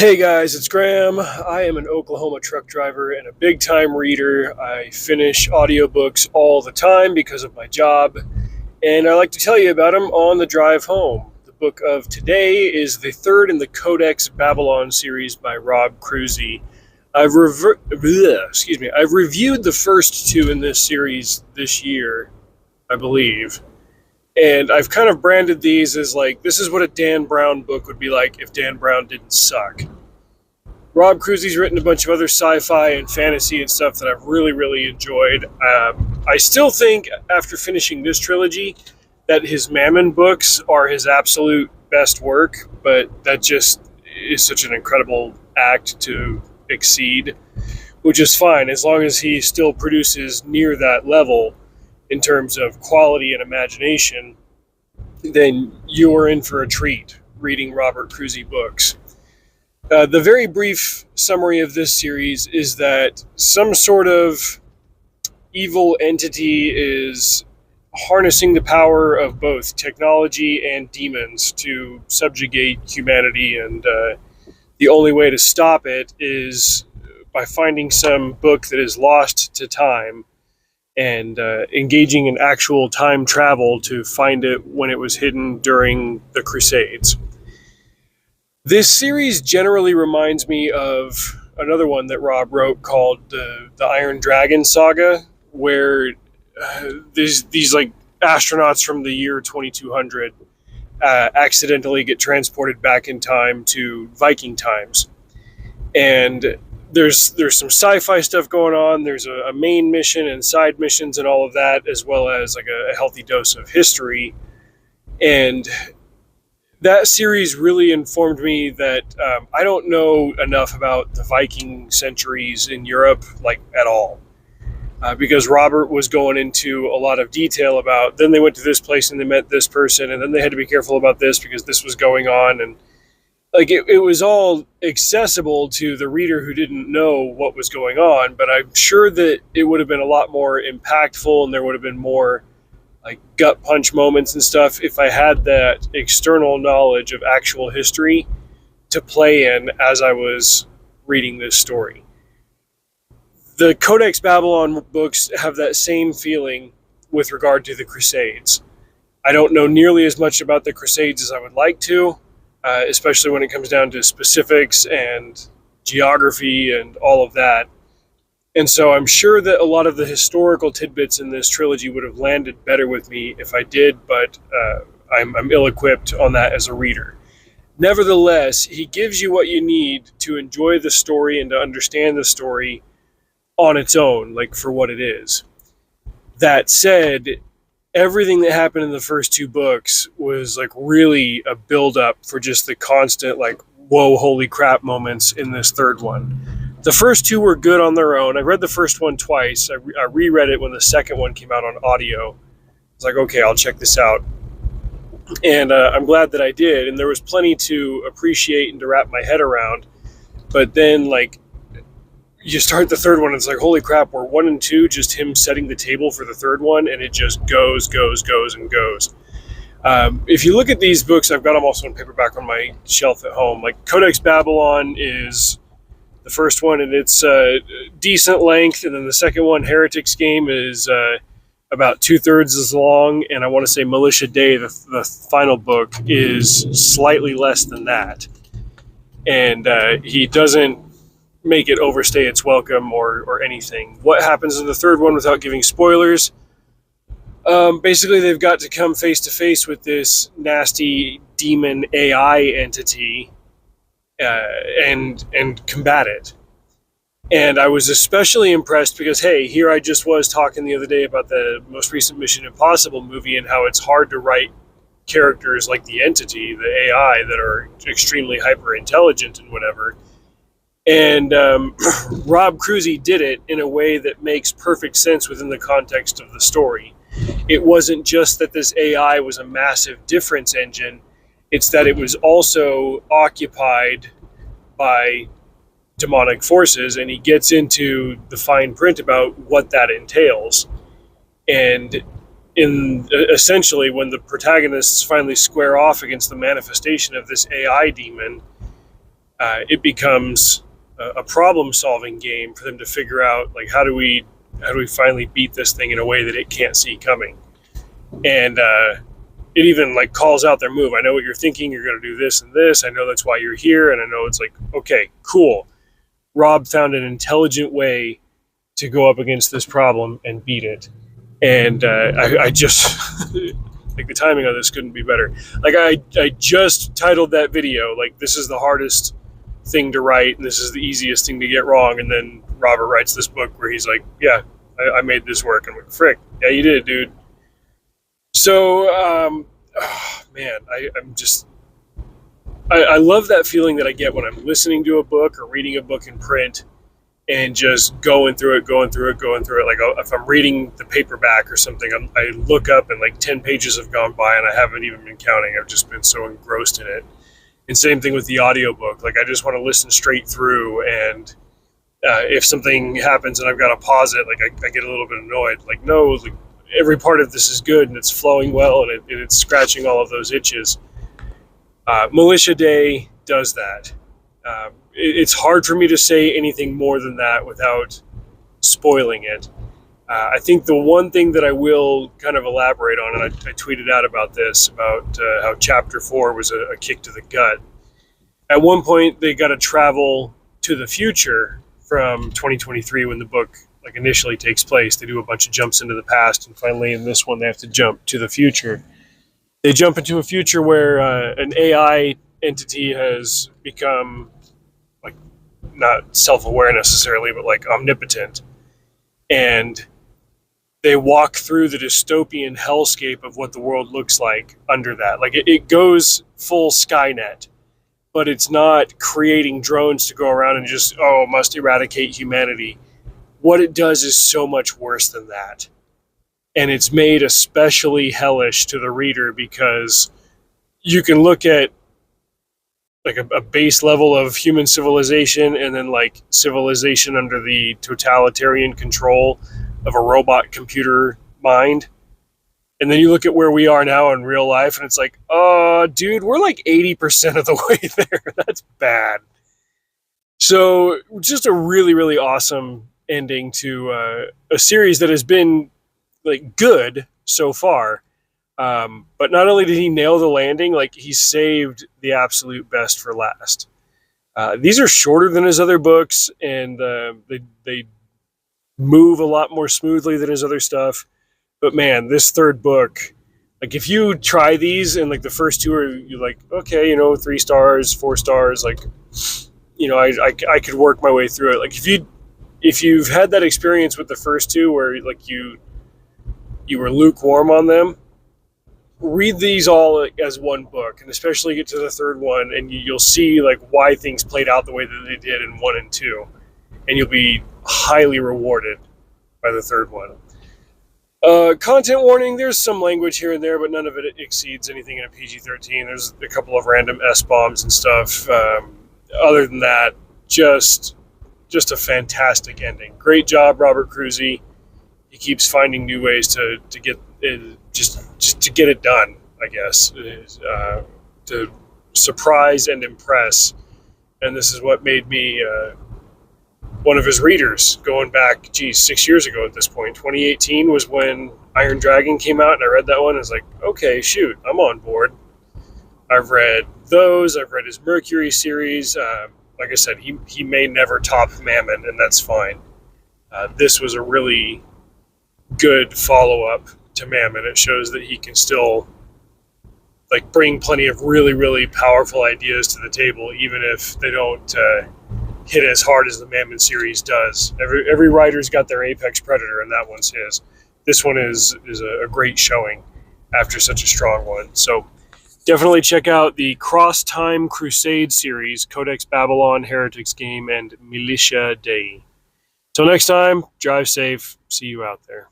Hey guys, it's Graham. I am an Oklahoma truck driver and a big time reader. I finish audiobooks all the time because of my job, and I like to tell you about them on the drive home. The book of today is the third in the Codex Babylon series by Rob Kroese. I've reviewed the first two in this series this year, I believe. And I've kind of branded these as like, this is what a Dan Brown book would be like if Dan Brown didn't suck. Rob Kroese's written a bunch of other sci-fi and fantasy and stuff that I've really enjoyed. I still think, after finishing this trilogy, that his Mammon books are his absolute best work, but that just is such an incredible act to exceed, which is fine as long as he still produces near that level in terms of quality and imagination. Then you're in for a treat reading Robert Kroese books. The very brief summary of this series is that some sort of evil entity is harnessing the power of both technology and demons to subjugate humanity, and the only way to stop it is by finding some book that is lost to time and engaging in actual time travel to find it when it was hidden during the Crusades. This series generally reminds me of another one that Rob wrote called the Iron Dragon Saga, where these like astronauts from the year 2200 accidentally get transported back in time to Viking times. And there's some sci-fi stuff going on. There's a main mission and side missions and all of that, as well as like a healthy dose of history. And that series really informed me that I don't know enough about the Viking centuries in Europe, like, at all. Because Robert was going into a lot of detail about, then they went to this place and they met this person, and then they had to be careful about this because this was going on. And like it was all accessible to the reader who didn't know what was going on, but I'm sure that it would have been a lot more impactful and there would have been more like gut punch moments and stuff if I had that external knowledge of actual history to play in as I was reading this story. The Codex Babylon books have that same feeling with regard to the Crusades. I don't know nearly as much about the Crusades as I would like to, especially when it comes down to specifics and geography and all of that. And so I'm sure that a lot of the historical tidbits in this trilogy would have landed better with me if I did, but I'm ill-equipped on that as a reader. Nevertheless, he gives you what you need to enjoy the story and to understand the story on its own, like for what it is. That said, everything that happened in the first two books was like really a build-up for just the constant like, whoa, holy crap moments in this third one. The first two were good on their own. I read the first one twice. I reread it when the second one came out on audio. I was like, okay, I'll check this out. And I'm glad that I did. And there was plenty to appreciate and to wrap my head around. But then, like, you start the third one, and it's like, holy crap, we're 1 and 2, just him setting the table for the third one, and it just goes, and goes. If you look at these books, I've got them also in paperback on my shelf at home. Like, Codex Babylon is the first one, and it's decent length, and then the second one, Heretics Game, is about 2/3 as long, and I want to say Militia Dei, the final book, is slightly less than that. And he doesn't make it overstay its welcome or anything. What happens in the third one, without giving spoilers, basically they've got to come face to face with this nasty demon AI entity and combat it. And I was especially impressed because, hey, here I just was talking the other day about the most recent Mission Impossible movie and how it's hard to write characters like the entity, the AI, that are extremely hyper intelligent and whatever. And Rob Kroese did it in a way that makes perfect sense within the context of the story. It wasn't just that this AI was a massive difference engine, it's that it was also occupied by demonic forces, and he gets into the fine print about what that entails. And essentially, when the protagonists finally square off against the manifestation of this AI demon, it becomes a problem-solving game for them to figure out, like, how do we finally beat this thing in a way that it can't see coming. And it even like calls out their move. I know what you're thinking. You're going to do this and this. I know that's why you're here. And I know it's like, okay, cool. Rob found an intelligent way to go up against this problem and beat it. And I just like the timing on this couldn't be better. Like I just titled that video like, this is the hardest thing to write and this is the easiest thing to get wrong. And then Robert writes this book where he's like, yeah, I made this work. I'm like, frick, yeah, you did, dude. So, man, I love that feeling that I get when I'm listening to a book or reading a book in print and just going through it. Like if I'm reading the paperback or something, I look up and like 10 pages have gone by and I haven't even been counting. I've just been so engrossed in it. And same thing with the audiobook. Like I just want to listen straight through, and if something happens and I've got to pause it, like I get a little bit annoyed. Like, no, like, every part of this is good and it's flowing well and it's scratching all of those itches. Militia Dei does that. It's hard for me to say anything more than that without spoiling it. I think the one thing that I will kind of elaborate on, and I tweeted out about this, about how chapter 4 was a kick to the gut. At one point, they got to travel to the future from 2023 when the book like initially takes place. They do a bunch of jumps into the past, and finally in this one they have to jump to the future. They jump into a future where an AI entity has become like not self-aware necessarily, but like omnipotent, and they walk through the dystopian hellscape of what the world looks like under that. Like it goes full Skynet, but it's not creating drones to go around and just, oh, must eradicate humanity. What it does is so much worse than that. And it's made especially hellish to the reader because you can look at like a base level of human civilization and then like civilization under the totalitarian control of a robot computer mind. And then you look at where we are now in real life and it's like, oh, dude, we're like 80% of the way there. That's bad. So just a really, really awesome ending to a series that has been like good so far. But not only did he nail the landing, like he saved the absolute best for last. These are shorter than his other books, and they move a lot more smoothly than his other stuff. But man, this third book, like if you try these and like the first two are you're like, okay, 3 stars, 4 stars, like, I could work my way through it. Like if you've had that experience with the first two where like you were lukewarm on them, read these all as one book, and especially get to the third one, and you'll see like why things played out the way that they did in 1 and 2, and you'll be highly rewarded by the third one. Content warning, there's some language here and there, but none of it exceeds anything in a PG-13. There's a couple of random S-bombs and stuff. Other than that, just a fantastic ending. Great job, Robert Kroese. He keeps finding new ways to get it, just to get it done, I guess, to surprise and impress. And this is what made me one of his readers going back, 6 years ago at this point. 2018 was when Iron Dragon came out, and I read that one. I was like, okay, shoot, I'm on board. I've read those. I've read his Mercury series. Like I said, he may never top Mammon, and that's fine. This was a really good follow-up to Mammon. It shows that he can still like bring plenty of really, really powerful ideas to the table, even if they don't hit as hard as the Mammon series does. Every writer's got their apex predator, and that one's his. This one is a great showing after such a strong one. So definitely check out the Cross Time Crusade series, Codex Babylon, Heretics Game, and Militia Dei. Till next time, drive safe. See you out there.